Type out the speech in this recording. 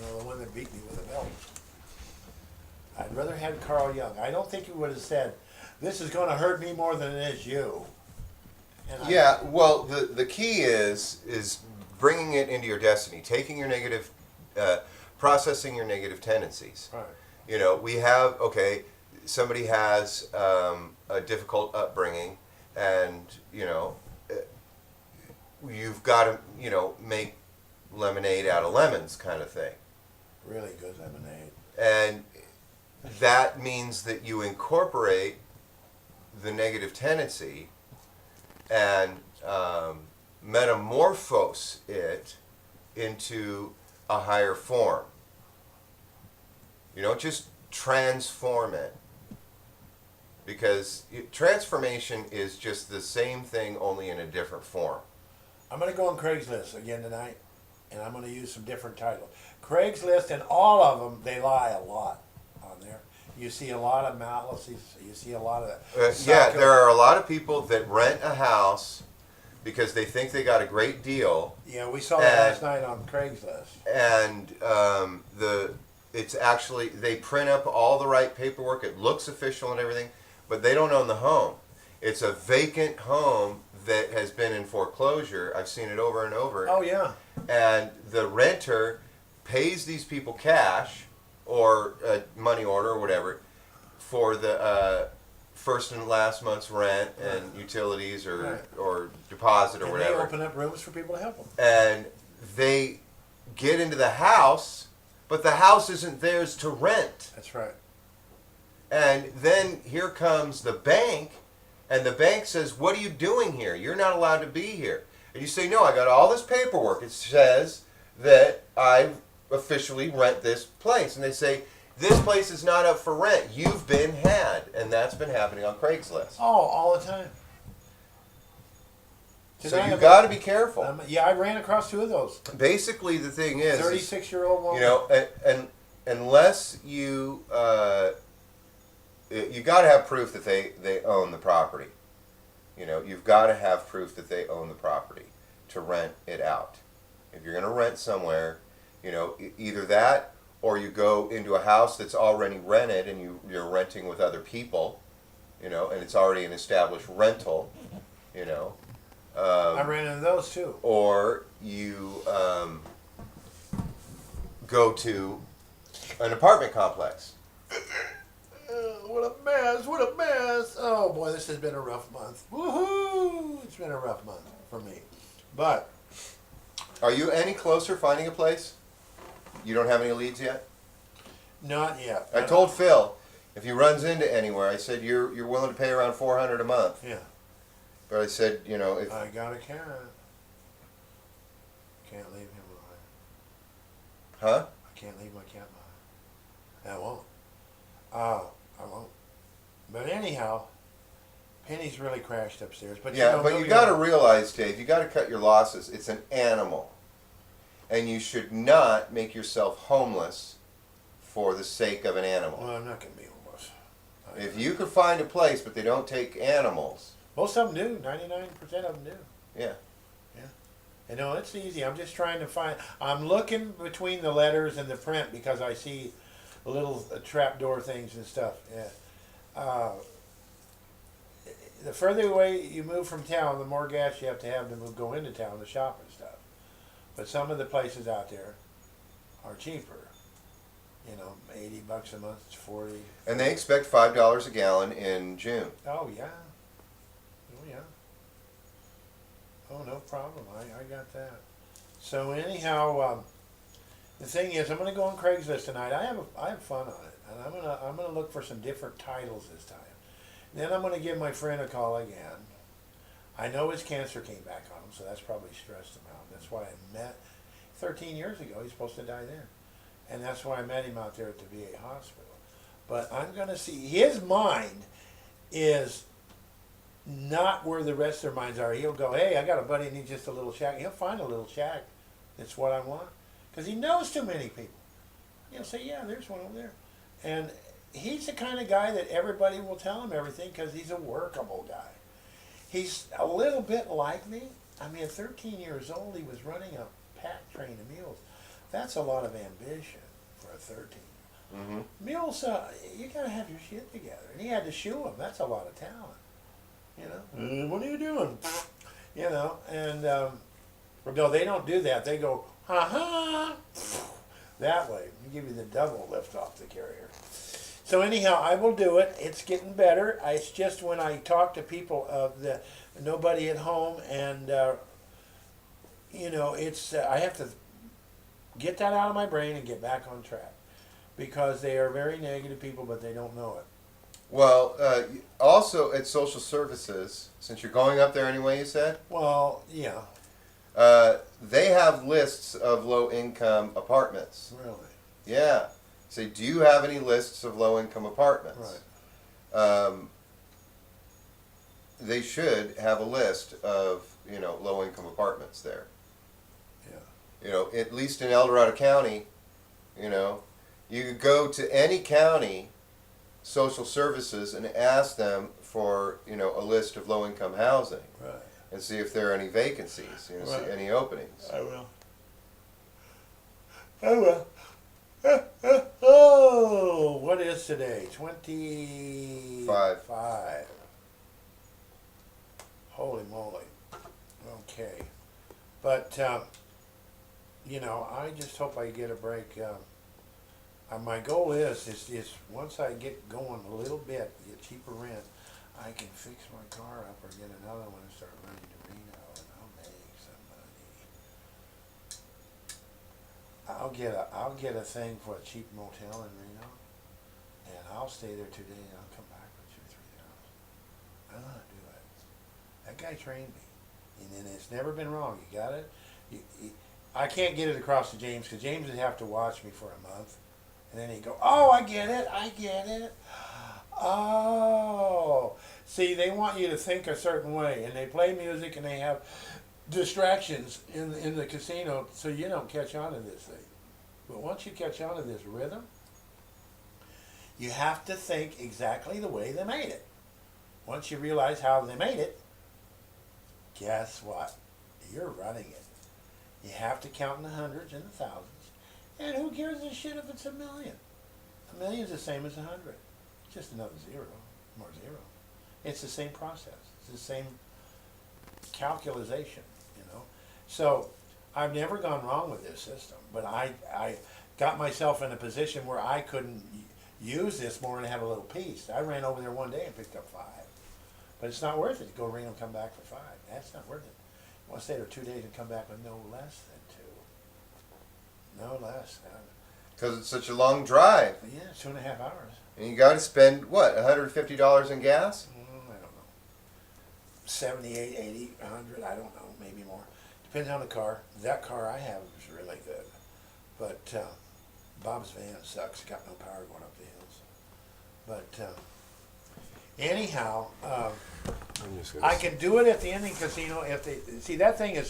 the one that beat me with a belt. I'd rather had Carl Young. I don't think he would have said, "This is going to hurt me more than it is you." And Yeah, well, the key is bringing it into your destiny, taking your negative, processing your negative tendencies. Right. You know, we have, okay, somebody has a difficult upbringing, and, you know, you've got to, you know, make lemonade out of lemons kind of thing. Really good lemonade. And that means that you incorporate the negative tendency and metamorphose it into a higher form. You don't just transform it, because transformation is just the same thing, only in a different form. I'm going to go on Craigslist again tonight, and I'm going to use some different titles. Craigslist, and all of them, they lie a lot on there. You see a lot of malice. You see a lot of that. Yeah, there are a lot of people that rent a house because they think they got a great deal. Yeah, we saw that last night on Craigslist. And it's actually, they print up all the right paperwork. It looks official and everything, but they don't own the home. It's a vacant home that has been in foreclosure. I've seen it over and over. Oh yeah. And the renter pays these people cash or a money order or whatever for the first and last month's rent and utilities or deposit or And whatever. they open up rooms for people to help them. And they get into the house, but the house isn't theirs to rent. That's right. And then here comes the bank, and the bank says, "What are you doing here? You're not allowed to be here." And you say, "No, I got all this paperwork. It says that I officially rent this place." And they say, "This place is not up for rent. You've been had." And that's been happening on Craigslist. Oh, all the time. So you got to be careful. Yeah, I ran across two of those. Basically, the thing is, 36-year-old woman. you know, and unless you you got to have proof that they own the property. You know, you've got to have proof that they own the property to rent it out. If you're going to rent somewhere, you know, either that or you go into a house that's already rented and you're renting with other people, you know, and it's already an established rental, you know. I ran into those too. Or you go to an apartment complex. What a mess! What a mess! Oh boy, this has been a rough month. Woohoo! It's been a rough month for me. But Are you any closer finding a place? You don't have any leads yet? not yet. I told Phil, if he runs into anywhere, I said you're willing to pay around $400 a month. Yeah, But I said, you know, if I got a cat. Can't leave him behind. huh? I can't leave my cat behind. I won't. I won't. But anyhow, Penny's really crashed upstairs. But Yeah, but you nobody got to else- realize, Dave, you got to cut your losses. It's an animal, and you should not make yourself homeless for the sake of an animal. Well, I'm not going to be homeless. If you could find a place, but they don't take animals, Most of them do. 99% of them do. yeah. You know, it's easy. I'm just trying to find. I'm looking between the letters and the print because I see little trapdoor things and stuff. Yeah. The further away you move from town, the more gas you have to go into town to shop and stuff. But some of the places out there are cheaper. You know, $80 a month, it's 40. And they expect $5 a gallon in June. Oh yeah. Oh yeah. Oh, no problem. I got that. So anyhow, the thing is, I'm going to go on Craigslist tonight. I have fun on it, and I'm gonna look for some different titles this time. Then I'm going to give my friend a call again. I know his cancer came back on him, so that's probably stressed him out. That's why I met 13 years ago. He's supposed to die then, and that's why I met him out there at the VA hospital. But I'm going to see his mind is not where the rest of their minds are. He'll go, "Hey, I got a buddy who needs just a little shack." He'll find a little shack. That's what I want. Because he knows too many people. He'll say, "Yeah, there's one over there." And he's the kind of guy that everybody will tell him everything because he's a workable guy. He's a little bit like me. I mean, at 13 years old, he was running a pack train of mules. That's a lot of ambition for a 13. Mm-hmm. Mules, you gotta have your shit together. And he had to shoe him. That's a lot of talent. You know, what are you doing? You know, and no, they don't do that. They go, ha ha, that way. You give you the double lift off the carrier. So anyhow, I will do it. It's getting better. It's just when I talk to people of the nobody at home, and you know, it's I have to get that out of my brain and get back on track, because they are very negative people, but they don't know it. Well, also at social services, since you're going up there anyway, you said Well, yeah, they have lists of low-income apartments. really, Yeah. Say, do you have any lists of low-income apartments? right. They should have a list of low-income apartments there. Yeah. At least in El Dorado County, you could go to any county social services and ask them for a list of low-income housing Right. and see if there are any vacancies, Right. see any openings. I will. I will. Oh, what is today? 25. Holy moly. Okay. But, I just hope I get a break. My goal is once I get going a little bit, get cheaper rent, I can fix my car up or get another one and start running to Reno, and I'll make some money. I'll get a thing for a cheap motel in Reno, and I'll stay there 2 days, and I'll come back for $2,000 or $3,000. I know how to do it. That guy trained me, and then it's never been wrong. You got it. I can't get it across to James, because James would have to watch me for a month, and then he'd go, "Oh, I get it. Oh, see, they want you to think a certain way, and they play music, and they have distractions in the casino, so you don't catch on to this thing. But once you catch on to this rhythm, you have to think exactly the way they made it. Once you realize how they made it, guess what? You're running it. You have to count in the hundreds and the thousands. And who cares a shit if it's a million? A million's the same as 100. Just another zero, more zero. It's the same process. It's the same calculation, So I've never gone wrong with this system, but I got myself in a position where I couldn't use this more and have a little piece. I ran over there one day and picked up 5. But it's not worth it to go Reno and come back for 5. That's not worth it. You want to stay there 2 days and come back with no less than 2. No less. Because it's such a long drive. Yeah, 2.5 hours. And you got to spend, what, $150 in gas? I don't know. 78, 80, 100, I don't know, maybe more. Depends on the car. That car I have is really good. But Bob's van sucks. Got no power going up the hills. But anyhow, I can do it at the Indian Casino if they see that thing is so